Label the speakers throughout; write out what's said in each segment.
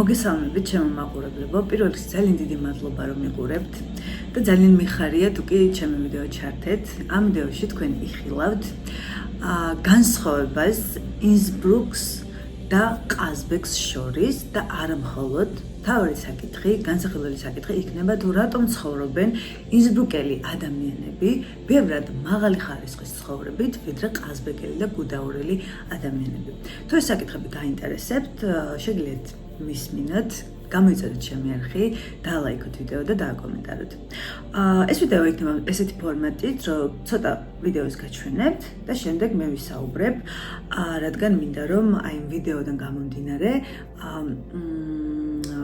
Speaker 1: მოგესალმებით ჩემო მაყურებლებო, პირველ რიგში ძალიან დიდი მადლობა რომ მიყურებთ და ძალიან მიხარია თუ კი ჩემი ვიდეო ჩართეთ. ამ ვიდეოში თქვენ იხილავთ განსხვავებას ინსბრუკს და ყაზბეგს შორის და არა მხოლოდ თავი საკითხი, განსახილველი საკითხი იქნება თუ რატომ ცხოვრობენ ინსბრუკელი ადამიანები ბევრად მაღალი ხარისხის ცხოვრებით, ვიდრე ყაზბეგელი და გუდაურელი ადამიანები. თუ ეს საკითხები გაინტერესებთ, შეგიძლიათ მისმინოთ, გამოიწოდეთ ჩემი არხი, დაალაიქოთ ვიდეო და დააკომენტაროთ. ეს ვიდეო იქნება ესეთი ფორმატით, რომ ცოტა ვიდეოს გაჩვენებთ და შემდეგ მე ვისაუბრებ, რადგან მინდა რომ აი ამ ვიდეოდან გამომდინარე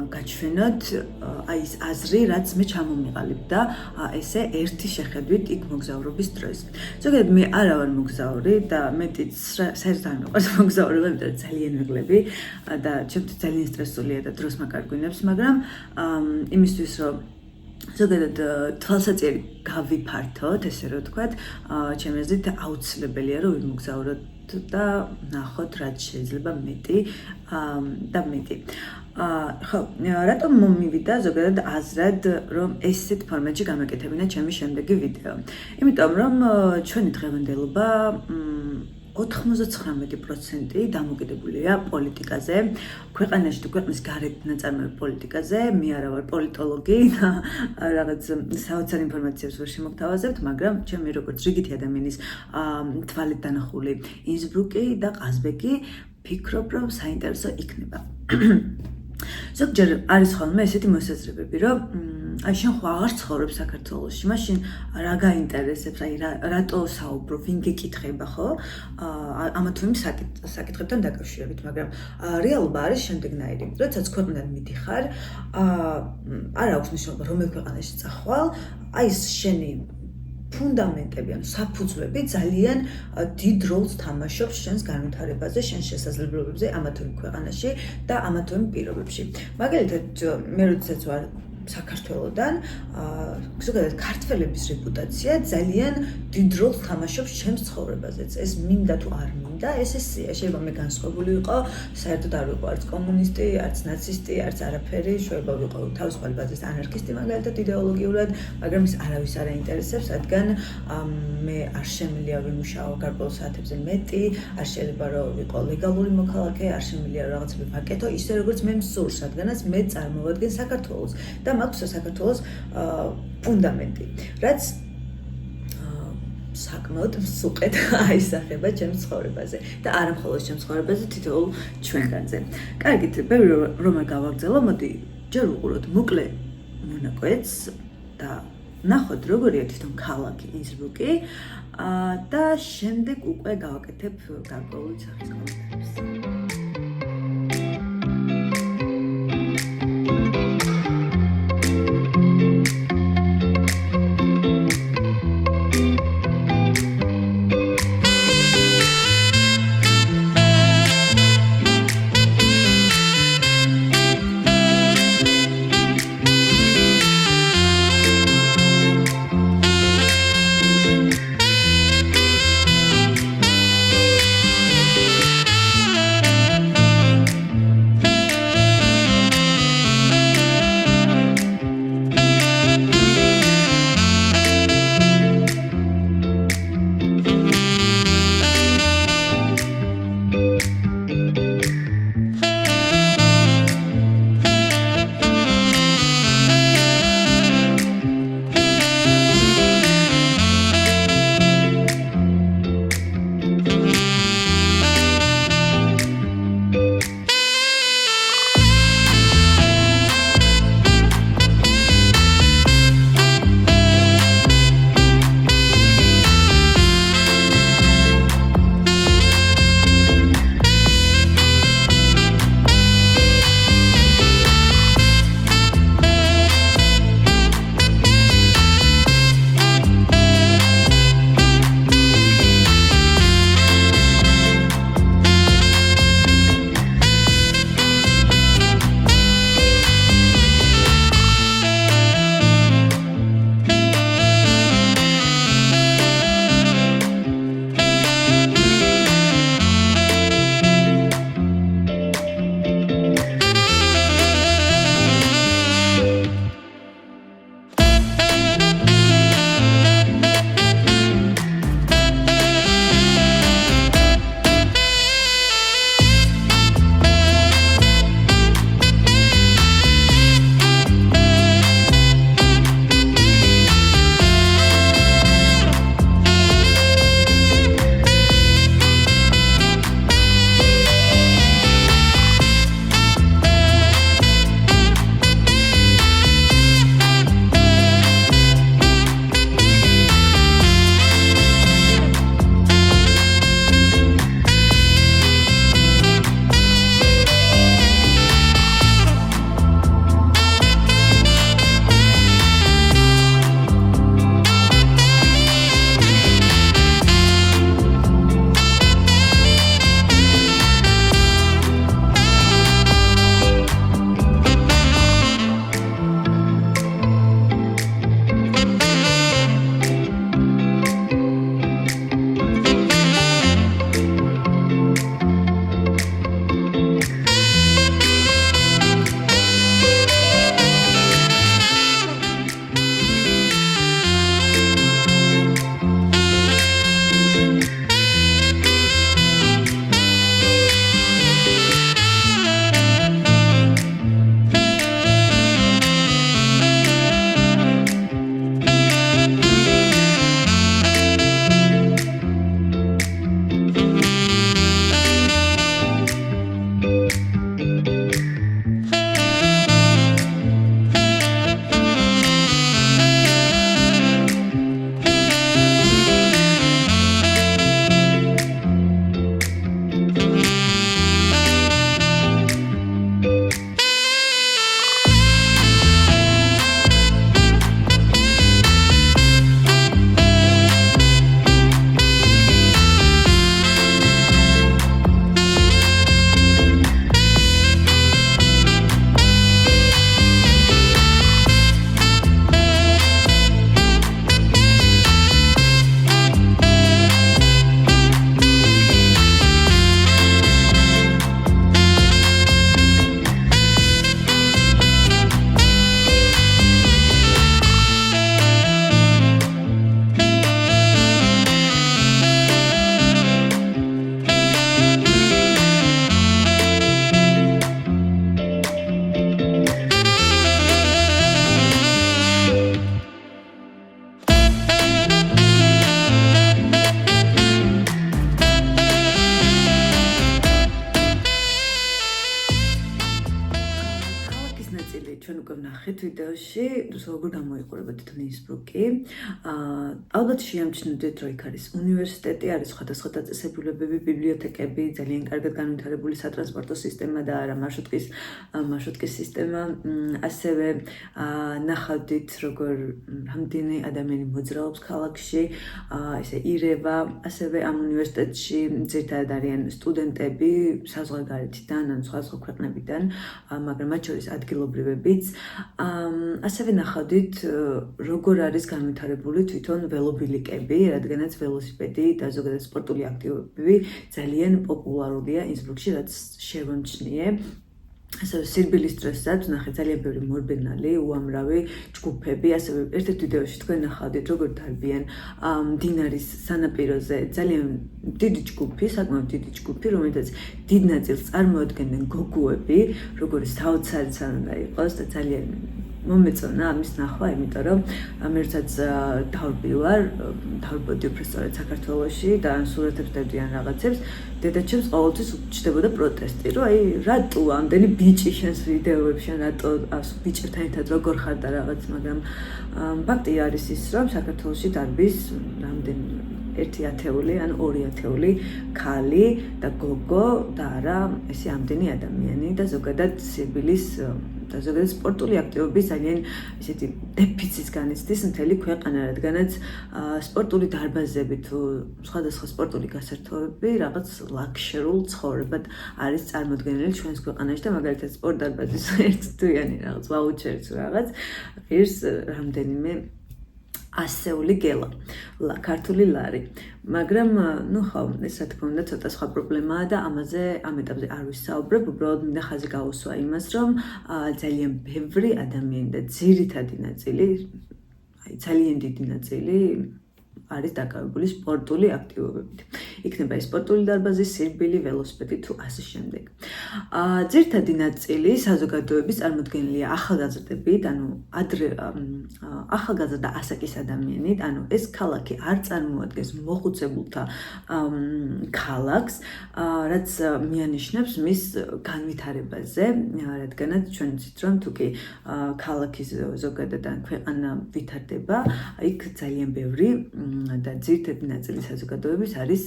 Speaker 1: გაჩვენოთ აი ეს აზრი, რაც მე ჩამომიყალიბ და ესე ერთი შეხედვით იქ მოგზაურობის დროს. ზოგადად მე არა ვარ მოგზაური და მეტიც საერთოდ არ მიყვარს მოგზაურობა, იმიტომ რომ ძალიან ვიღლები და ჩემთვის ძალიან სტრესულია და დროს მაკარგვინებს, მაგრამ იმისთვის რომ ზოგადად თვალსაჩინო გავიფართოთ, ესე რომ ვთქვათ, ჩემი აზრით აუცილებელია რომ ვიმოგზაუროთ და ნახოთ რაც შეიძლება მეტი და მეტი. ხო, რატომ მომივიდა ზოგადად აზრად რომ ესეთ ფორმატში გამეკეთებინა ჩემი შემდეგი ვიდეო? იმიტომ რომ ჩვენი დღევანდელობა 99% დამოკიდებულია პოლიტიკაზე, ქვეყანაში თუ ქვეყნის გარეთ ნაწარმოებ პოლიტიკაზე. მე არა ვარ პოლიტოლოგი და რაღაც საოცარ ინფორმაციებს ვერ შემოგთავაზებთ, მაგრამ ჩემი როგორც რიგითი ადამიანის თვალით დანახული ინსბრუკი და ყაზბეგი ფიქრობ, რომ საინტერესო იქნება. ზოგჯერ არის ხოლმე ესეთი მოსაზრებები, რომ აი შენ ხო აღარ ცხოვრობ საქართველოში, მაშინ რა გაინტერესებს, აი რატო საუბრობ, ვინ გეკითხება, ხო? ამა თუ იმ საკითხებთან დაკავშირებით, მაგრამ რეალობა არის შემდეგნაირი. როდესაც ქვეყნიდან მიდიხარ, არ აქვს მნიშვნელობა რომელ ქვეყანაში წახვალ, აი ეს შენი ფუნდამენტები, ანუ საფუძვლები ძალიან დიდ როლს თამაშობს შენს განვითარებაზე, შენს შესაძლებლობებზე ამა თუ იმ ქვეყანაში და ამა თუ იმ პირობებში. მაგალითად, მე როდესაც ვარ საქართველოდან, ზოგადად ქართველების რეპუტაცია ძალიან დიდ როლს თამაშობს ჩემს ცხოვრებაზეც. ეს მინდა თუ არ მინდა, ეს ესეა. შეიძლება მე განსხვავებული ვიყო, საერთოდ არ ვიყო არც კომუნისტი, არც ნაცისტი, არც არაფერი, შეიძლება ვიყო თავისუფალი ბაზის ანარქისტი, მაგალითად იდეოლოგიურად, მაგრამ ეს არავის არ აინტერესებს, რადგან მე არ შემიძლია ვიმუშაო გარკვეულ საათებზე მეტი, არ შეიძლება რომ ვიყო ლეგალური მოქალაქე, არ შემიძლია რომ რაღაცები ვაკეთო, ისე როგორც მე მსურს, რადგანაც მე წარმოვადგენ საქართველოს და მაქვს საქართველოს ფუნდამენტი, რაც საკმაოდ მსუყედ აისახება ჩემს ცხოვრებაზე და არა მხოლოდ ჩემს ცხოვრებაზე, თითოეულ ჩვენგანზე. კარგით, ბევრი რომ გავაგრძელო, მოდი ჯერ ვუყუროთ მოკლე მონაკვეთს და ნახოთ როგორია თვითონ ქალაქი ინსბრუკი და შემდეგ უკვე გავაკეთებ გარკვეული სახის კომენტარებს. ნახეთ ვიდეოში, როგორ გამოიყურება თვითონ ინსბრუკი. ალბათ შეამჩნევთ, რომ იქ არის უნივერსიტეტი, არის სხვადასხვა დაწესებულებები, ბიბლიოთეკები, ძალიან კარგად განვითარებული სატრანსპორტო სისტემა და არა მარშრუტკის სისტემა. ასევე ნახავთ, როგორ რამდენი ადამიანი მოძრაობს ქალაქში, ესე ირევა, ასევე ამ უნივერსიტეტში ძირითადად არიან სტუდენტები საზღვარგარეთიდან, ან სხვადასხვა ქვეყნებიდან, მაგრამ მათ შორის ადგილობრივებიც. ასევე ნახავთ, როგორ არის განვითარებული თვითონ ველობილიკები, რადგანაც ველოსიპედი და ზოგადად სპორტული აქტივობები ძალიან პოპულარულია ინსბრუკში, რაც შევამჩნიე. ასევე სირბილის დროსაც ნახეთ ძალიან ბევრი მორბენალი, უამრავი ჯგუფები, ასევე ერთ-ერთ ვიდეოში თქვენ ნახავთ, როგორ დარბიან მდინარის სანაპიროზე ძალიან დიდი ჯგუფი, საკმაოდ დიდი ჯგუფი, რომელთაც დიდ ნაწილს წარმოადგენენ გოგოები, როგორც საოცარიც არ უნდა იყოს და ძალიან მომეწონა ამის ნახვა, იმიტომ რომ მე როდესაც დავბრუნდი უბრალოდ საქართველოში და სურათებს დავდიან რაღაცებს, დედაჩემს ყოველთვის უჩნდებოდა პროტესტი, რომ აი რატო ამდენი ბიჭი შენს ვიდეოებში, რატო ბიჭებთან ერთად როგორ ხარ და რაღაც, მაგრამ ფაქტი არის ის, რომ საქართველოში დარბის რამდენი 1/10 ან 2/10 ქალი და გოგო და არა ესე ამდენი ადამიანი და ზოგადად სირბილის და ზოგადად სპორტული აქტივობის ძალიან ისეთი დეფიციტს განიცდის მთელი ქვეყანა, რადგანაც სპორტული დარბაზები თუ სხვადასხვა სპორტული გასართობები რაღაც ლაქშერულ ცხოვრებად არის წარმოდგენილი ჩვენს ქვეყანაში და მაგალითად სპორტ დარბაზის ერთთვიანი რაღაც ვაუჩერიც რაღაც ღირს რამდენიმე 100 გელა, ქართული ლარი. მაგრამ, ეს რა თქმა უნდა, ცოტა სხვა პრობლემაა და ამაზე ამ ეტაპზე არ ვისაუბრებ, უბრალოდ მინდა ხაზი გაუსვა იმას, რომ ძალიან ბევრი ადამიანი და ძირითადი ნაწილი, ძალიან დიდი ნაწილი არის დაკავებული სპორტული აქტივობებით. იქნება ეს სპორტული დარბაზი, სირბილი, ველოსიპედი თუ ასე შემდეგ. ძირითადი ნაწილი საზოგადოების წარმოდგენილია ახალგაზრდებით, ანუ ახალგაზრდა ასაკის ადამიანით, ანუ ეს ქალაქი არ წარმოადგენს მოხუცებულთა ქალაქს, რაც მიანიშნებს მის განვითარებაზე, რადგანაც ჩვენ ვიცით, რომ თუკი ქალაქი ზოგადად ან ქვეყანა ვითარდება, იქ ძალიან ბევრი და ძირითადი ნაწილი საზოგადოების არის,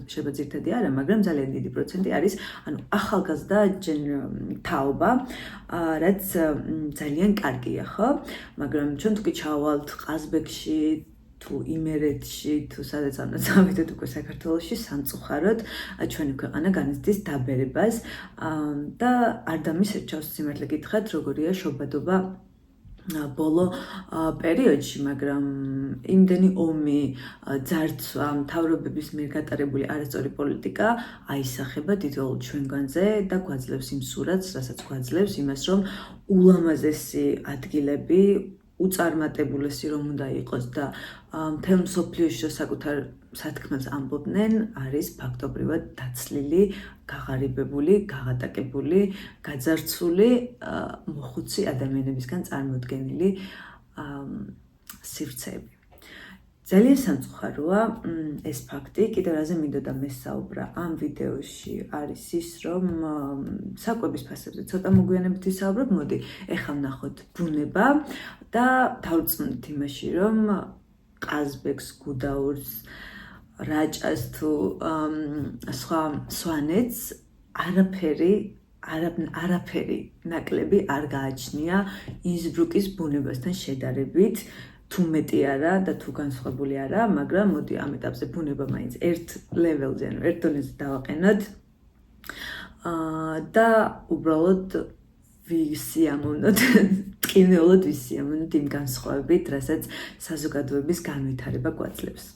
Speaker 1: შეიძლება ძირითადი არა, მაგრამ ძალიან დიდი პროცენტი არის, ანუ ახალგაზრდა თაობა, რაც ძალიან კარგია, ხო? მაგრამ ჩვენ თუკი ჩავალთ ყაზბეგში, თუ იმერეთში, თუ სადაც უნდა წავიდეთ უკვე საქართველოში, სამწუხაროდ ჩვენი ქვეყანა განიცდის დაბერებას და არ დამისერჩავს სიმართლე გითხრათ, როგორია შობადობა ბოლო პერიოდში, მაგრამ იმდენი ომი, ძარცვა, მთავრობების მიერ გატარებული არასწორი პოლიტიკა აისახება დიდოულ ჩვენგანზე და გვაძლევს იმ სურათს, რასაც გვაძლევს იმას, რომ ულამაზესი ადგილები, უწარმატებულესი რომ უნდა იყოს და მთელ მსოფლიოში საკუთარ სათქმელს ამბობდნენ, არის ფაქტობრივად დაცლილი, გაღარიბებული, გაღატაკებული, გაძარცვული, მოხუცი ადამიანებისგან წარმოდგენილი სივრცეები. ძალიან სამწუხაროა ეს ფაქტი, კიდევ რაზე მინდოდა მესაუბრა ამ ვიდეოში არის ის, რომ საკვების ფასებზე ცოტა მოგვიანებით ვისაუბრებ, მოდი ეხლა ვნახოთ ბუნება და დავწუნდით იმაში, რომ ყაზბეგს, გუდაურს, რაჭას თუ სხვა სვანეთს არაფერი ნაკლები არ გააჩნია ინსბრუკის ბუნებასთან შედარებით, თუ მეტი არა და თუ განსხვავებული არა, მაგრამ მოდი ამ ეტაპზე ბუნება მაინც ერთ ლეველზე, ანუ ერთ დონეზე დავაყენოთ და უბრალოდ ვისიამოვნოთ, ტკივნეულად ვისიამოვნოთ იმ განსხვავებით, რასაც საზოგადოების განვითარება გვაძლევს.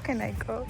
Speaker 1: can I go?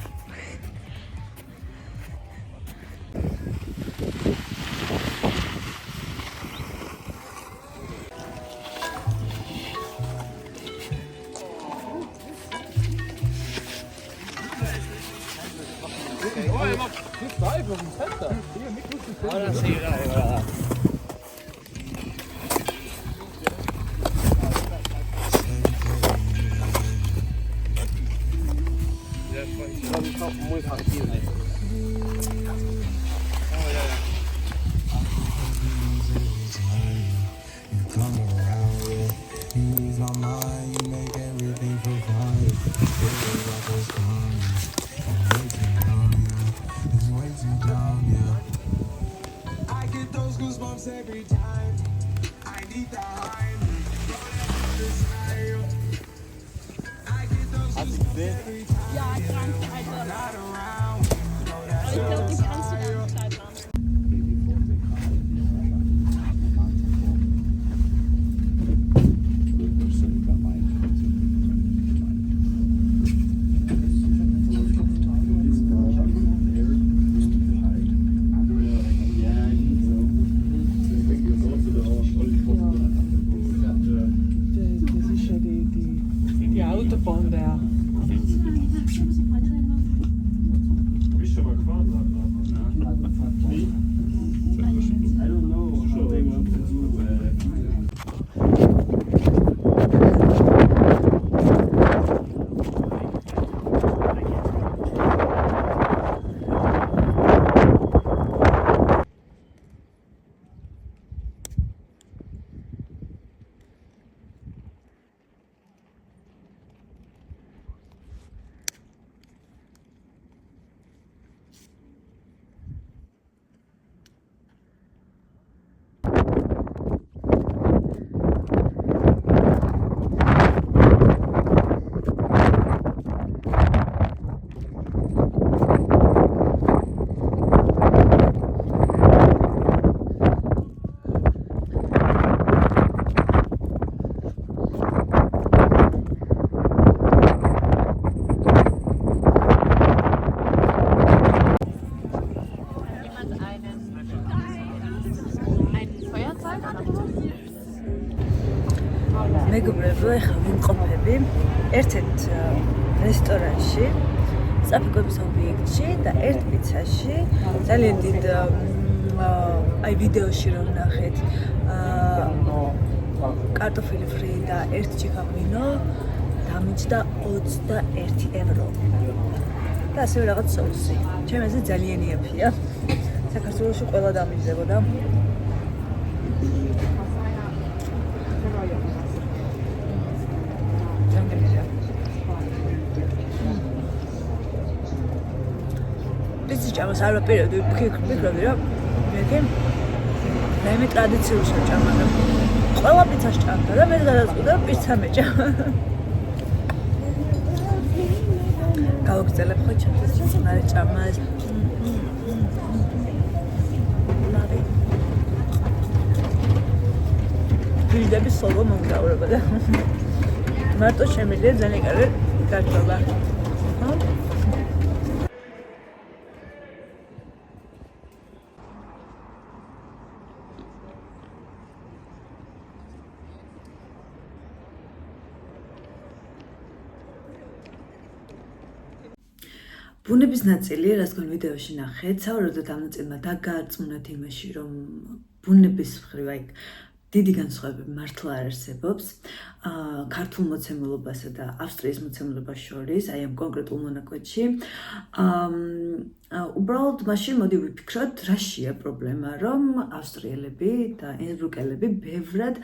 Speaker 2: Every time I need the high, I get those goosebumps every time.
Speaker 3: Ja, krank, Alter.
Speaker 2: Not around.
Speaker 3: Aber ich glaube, die kannst du gar nicht Zeit machen.
Speaker 4: Die Autobahn da.
Speaker 1: მეგობრებო, ეხლა ვიმყოფები ერთ-ერთ რესტორანში, საფიქრების ობიექტში და ერთ პიცაში. ძალიან დიდ აი ვიდეოში რომ ნახეთ, კარტოფილი ფრი და ერთ ჭიქა ღვინო დამიჯდა 21 ევრო. და ასევე რაღაც სოუსი. ჩემ აზრით ძალიან იაფია. საქართველოში ყველა დამიჯდებოდა. პიცის ჭამას არ ვაპირებდი, ვფიქრობდი რომ მე ტრადიციულ შეჭამა და ყველა პიცას ჭამდა და მე გადაწყვიტე პიცა მეჭამა. გავაგრძელებ ხო ჩემთვის მare ჭამას. ფილდების სოლო მომგავრება და მარტო შემიძლია ძალიან კარგი გაჩვენა. ბუნების ნაწილი, რადგან ვიდეოში ნახეთ, სავარაუდოდ ამ ნაწილმა დაგარწმუნათ იმაში, რომ ბუნების მხრივ აი დიდი განსხვავებები მართლა არ არსებობს ქართულ მოცემულობასა და ავსტრიის მოცემულობას შორის, აი ამ კონკრეტულ მონაკვეთში. უბრალოდ მაშინ მოდი ვიფიქროთ, რაშია პრობლემა, რომ ავსტრიელები და ინსბრუკელები ბევრად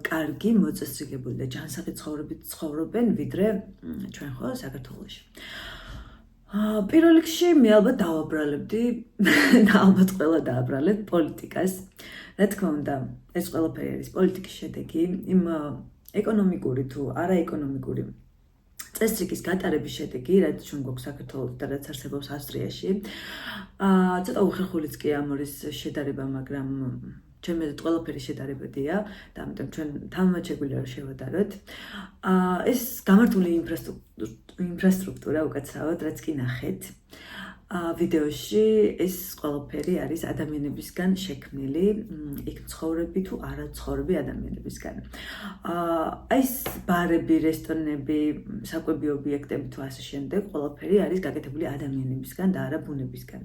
Speaker 1: კარგი მოწესრიგებული და ჯანსაღი ცხოვრებით ცხოვრობენ, ვიდრე ჩვენ ხო საქართველოში. პირველ რიგში მე ალბათ დავაბრალებდი და ალბათ ყველა დააბრალეთ პოლიტიკას. რა თქმა უნდა, ეს ყველაფერი არის პოლიტიკის შედეგი, იმ ეკონომიკური თუ არაეკონომიკური წესრიგის გატარების შედეგი, რაც ჩვენ გვაქვს საქართველოში და რაც არსებობს ავსტრიაში. ცოტა უხერხულიც კი ამ ორის შედარება, მაგრამ ჩემი აზრით ყველაფერი შედარებადია და ამიტომ ჩვენ თამამად შეგვიძლია რომ შევადაროთ. ეს გამართული ინფრასტრუქტურა უკაცრავად, რაც კი ნახეთ. ვიდეოში ეს ყველაფერი არის ადამიანებისგან შექმნილი, იქ მცხოვრები თუ არა მცხოვრები ადამიანებისგან. ეს ბარები, რესტორნები, საკვები ობიექტები თუ ასე შემდეგ, ყველაფერი არის გაკეთებული ადამიანებისგან და არა ბუნებისგან.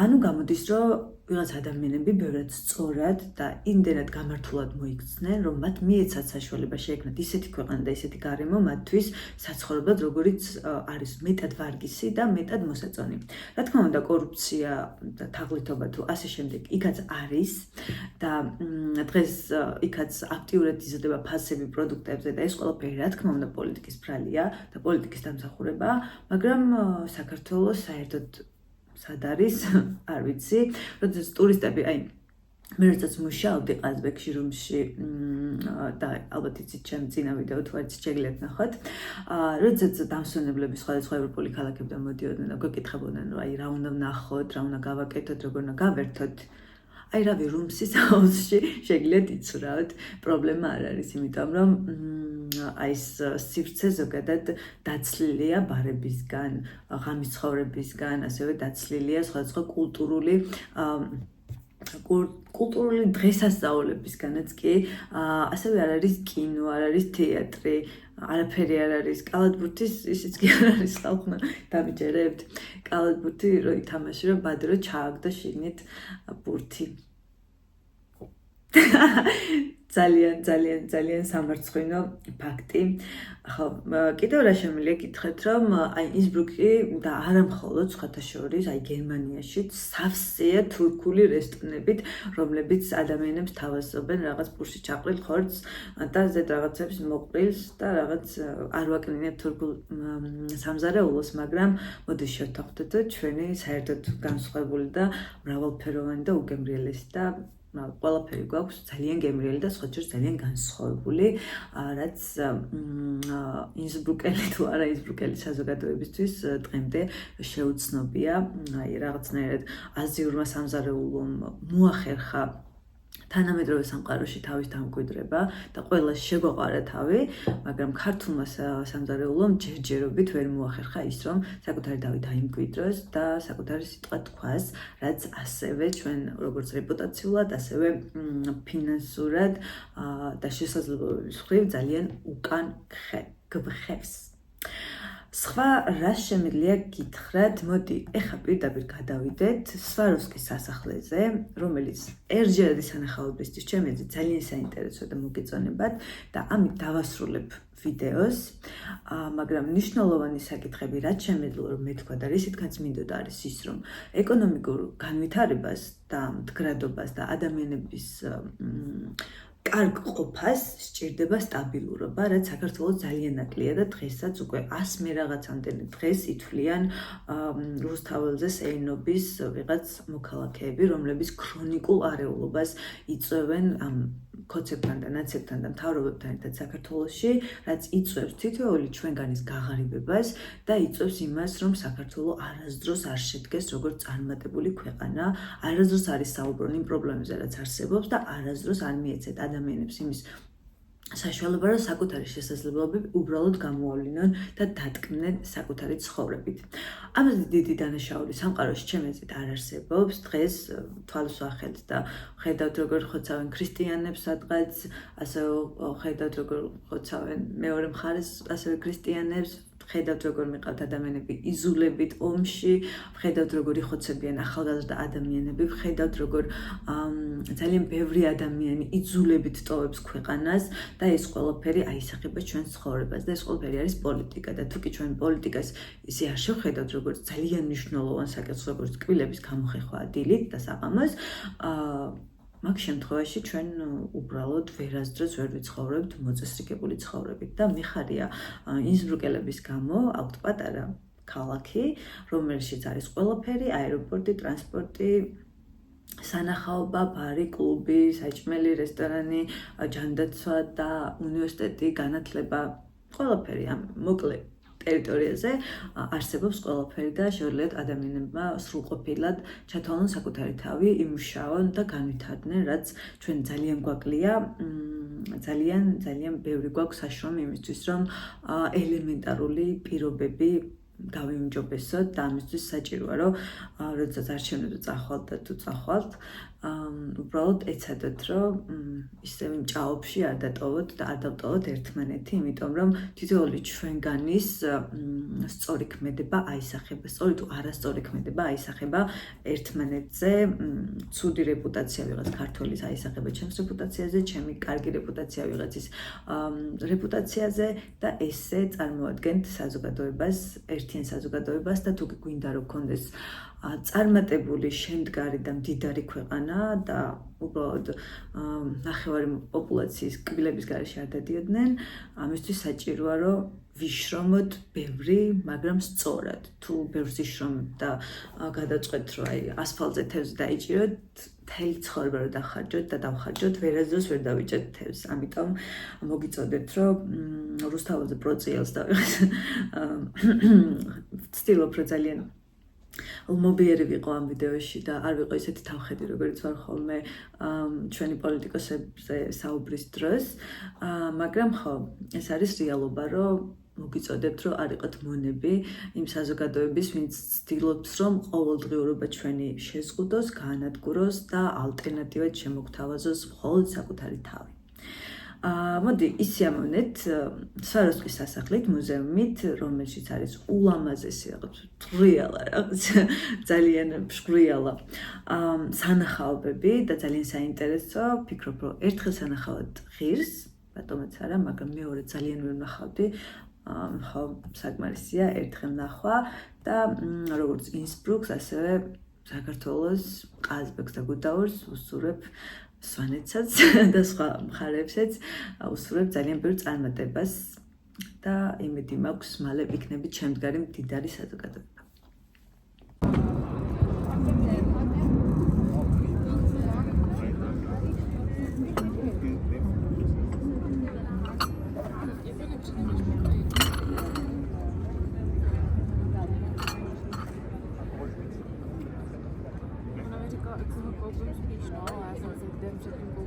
Speaker 1: ანუ გამოდის, რომ ვიღაც ადამიანები ბევრად სწორად და იმდენად გამართულად მოიქცნენ, რომ მათ მიეცათ საშუალება შეექმნათ ისეთი ქვეყანა და ისეთი გარემო მათთვის საცხოვრებლად, როგორიც არის მეტად ვარგისი და მეტად მოსაწონი. რა თქმა უნდა, კორუფცია და თაღლითობა თუ ასე შემდეგ იქაც არის და დღეს იქაც აქტიურად იზრდება ფასები პროდუქტებზე და ეს ყველაფერი რა თქმა უნდა პოლიტიკის ბრალია და პოლიტიკის დამსახურება, მაგრამ საქართველოს საერთოდ სად არის, არ ვიცი, როდესაც ტურისტები, მე როდესაც მუშაობდი ყაზბეგში, რომში და ალბათ იცით ჩემი წინა ვიდეო თუ არც შეგიძლიათ ნახოთ, როდესაც დამსვენებლები სხვადასხვა ევროპული ქალაქებიდან მოდიოდნენ და გვეკითხებოდნენ, რომ რა უნდა ვნახოთ, რა უნდა გავაკეთოთ, როგორ უნდა გავერთოთ. რავი, რუმსის აუზში შეგიძლიათ იცურავთ, პრობლემა არ არის, იმიტომ რომ ეს სივრცე ზოგადად დაცლილია ბარებისგან, ღამის ცხოვრებისგან, ასევე დაცლილია სხვადასხვა კულტურული დღესასწაულებისგანაც კი, ასევე არ არის კინო, არ არის თეატრი, არაფერი არ არის. კალათბურთის ისიც კი არ არის, ხალხმა დამიჯერებთ. კალათბურთი რო ითამაში, რომ ბადრო ჩააგდო შიგნით ბურთი. ძალიან სამარცხვინო ფაქტი. ხო, კიდევ რა შემიძლია გითხრათ, რომ ინსბრუკი და არა მხოლოდ სხვათა შორის, გერმანიაში სავსეა თურქული რესტორნებით, რომლებიც ადამიანებს თავაზობენ რაღაც პურში ჩაყრილ ხორცს და ზედ რაღაცებს მოყრილს და რაღაც არ ვაკნინებთ თურქულ სამზარეულოს, მაგრამ მოდი შევთანხმდეთ, რომ ჩვენი საერთოდ განსხვავებული და მრავალფეროვანი და უგემრიელესი და ყველაფერი გვაქვს ძალიან გემრიელი და სხვა შორის ძალიან განსხვავებული, რაც ინსბრუკელი თუ არა ინსბრუკელი საზოგადოებისთვის დღემდე შეუცნობია. რაღაცნაირად აზიურმა სამზარეულომ მოახერხა თანამედროვე სამყაროში თავის დამკვიდრება და ყველა შეგვაყარა თავი, მაგრამ ქართულმა სამზარეულომ ჯერჯერობით ვერ მოახერხა ის, რომ საკუთარი თავი დაიმკვიდროს და საკუთარი სიტყვა თქვას, რაც ასევე ჩვენ როგორც რეპუტაციულად, ასევე ფინანსურად და შესაძლებლობების მხრივ ძალიან უკან გბხევს. სხვა რას შემიძლია გითხრათ, მოდი ეხა პირდაპირ გადავიდეთ სვაროვსკის სასახლეზე, რომელიც ერთჯერადი სანახაობისთვის ჩემი აზრით ძალიან საინტერესო და მოგეწონებათ და ამით დავასრულებ ვიდეოს, მაგრამ მნიშვნელოვანი საკითხები, რაც შემეძლო რომ მეთქვა და რისითაც მინდოდა არის ის, რომ ეკონომიკურ განვითარებას და მდგრადობას და ადამიანების კარგ ყოფას სჭირდება სტაბილურობა, რაც საქართველოს ძალიან ნაკლია და დღესაც უკვე 100 მე რაღაცამდენი დღეს ითვლიან რუსთაველზე სეინობის ვიღაც მოქალაქეები, რომლებიც ქრონიკულ არეულობას იწვევენ ამ ქოცებთან და ნაცებთან და მთავრობებთან ერთად საქართველოში, რაც იწვევს თითოეული ჩვენგანის გაღარიბებას და იწვევს იმას, რომ საქართველო არასდროს არ შედგეს როგორც წარმატებული ქვეყანა, არასდროს არის საუბრობენ იმ პრობლემებზე, რაც არსებობს და არასდროს არ მიეცეთ ადამიანებს იმის საშუალება, რომ საკუთარი შესაძლებლობები უბრალოდ გამოავლინონ და დატკბნენ საკუთარი ცხოვრებით. ამაზე დიდი დანაშაული სამყაროში ჩემი აზრით არ არსებობს. დღეს თვალს ვახელთ და ხედავთ როგორ ხოცავენ ქრისტიანებს სადღაც, ასევე ხედავთ როგორ ხოცავენ მეორე მხარეს ასევე ქრისტიანებს. ხედავთ როგორ მიყავთ ადამიანები იზოლებით ომში, ხედავთ როგორ იხოცებიან ახალგაზრდა ადამიანები, ხედავთ როგორ ძალიან ბევრი ადამიანი იზოლებით ტოვებს ქვეყანას და ეს ყველაფერი აისახება ჩვენს ცხოვრებას და ეს ყველაფერი არის პოლიტიკა და თუკი ჩვენ პოლიტიკას ისე არ შევხედავთ როგორც ძალიან მნიშვნელოვან საკითხს, როგორც კბილების გამოხეხვა დილით და საღამოს, მაგ შემთხვევაში ჩვენ უბრალოდ ვერასდროს ვერ ვიცხოვრებთ მოწესრიგებული ცხოვრებით და მიხარია ინსბრუკელების გამო აქვთ პატარა ქალაქი, რომელშიც არის ყველაფერი, აეროპორტი, ტრანსპორტი, სანახაობა, ბარი, კლუბი, საჭმელი, რესტორანი, ჯანდაცვა და უნივერსიტეტი, განათლება, ყველაფერი ამ მოკლე ტერიტორიაზე არსებობს ყველაფერი და შეუძლიათ ადამიანებმა სრულყოფილად ჩათვალონ საკუთარი თავი, იმუშაონ და განვითარდნენ, რაც ჩვენ ძალიან გვაკლია, ძალიან ბევრი გვაქვს საშრომი იმისთვის, რომ ელემენტარული პირობები გავიუმჯობესოთ და ამისთვის საჭიროა, რომ როდესაც არჩევნებზე წახვალთ და თუ წახვალთ, უბრალოდ ეცადოთ, რომ ისევ იმ ჭაობში არ დატოვოთ და არ დავტოვოთ ერთმანეთი, იმიტომ რომ თითოეული ჩვენგანის სწორი ქმედება აისახება, სწორი თუ არასწორი ქმედება აისახება ერთმანეთზე, ცუდი რეპუტაცია ვიღაც ქართველის აისახება ჩემს რეპუტაციაზე, ჩემი კარგი რეპუტაცია ვიღაცის რეპუტაციაზე და ესე წარმოადგენთ საზოგადოებას, ერთიან საზოგადოებას და თუ გვინდა რომ გქონდეს წარმატებული, შემდგარი და მდიდარი ქვეყანა და უბრალოდ ნახევარი პოპულაციის კბილების გარეშე არ დადიოდნენ, ამისთვის საჭიროა, რომ ვიშრომოთ ბევრი, მაგრამ სწორად. თუ ბევრს ვიშრომებთ და გადავწყვეტთ, რომ აი ასფალტზე თევზი დაიჭიროთ, მთელი ცხოვრება რომ დახარჯოთ და დავხარჯოთ, ვერასდროს ვერ დავიჭერთ თევზს. ამიტომ მოგიწოდებთ, რომ რუსთაველზე პროწიელს დავიღეთ. ვცდილობ, რომ ძალიან ლმობიერი ვიყო ამ ვიდეოში და არ ვიყო ისეთი თავხედი, როგორც ვარ ხოლმე ჩვენი პოლიტიკოსებზე საუბრის დროს, მაგრამ ხო, ეს არის რეალობა, რომ მოგიწოდებთ, რომ არ იყოთ მონები იმ საზოგადოების, ვინც ცდილობს, რომ ყოველდღიურობა ჩვენი შეზღუდოს, გაანადგუროს და ალტერნატივად შემოგთავაზოს მხოლოდ საკუთარი თავი. მოდი ისიამოვნეთ სვაროსკის სასახლით, მუზეუმით, რომელშიც არის ულამაზესი რაღაც თვრიალა, რაღაც ძალიან მშვრიალა სანახაობები და ძალიან საინტერესო. ვფიქრობ, რომ ერთხელ სანახავად ღირს, ბატონაც არა, მაგრამ მეორე ძალიან ვერ ვნახავდი. ხო, საკმარისია ერთხელ ნახვა და როგორც ინსბრუკს, ასევე საქართველოს ყაზბეგს და გუდაურს უსურებ სვანეთსაც და სხვა მხარეებსაც უსურებ ძალიან ბევრ წარმატებას და იმედი მაქვს, მალე ვიქნებით შემდგარი მდიდარი საზოგადოება.
Speaker 5: Ik vond het ook wel een speech, no? Hij zei, ik denk dat ik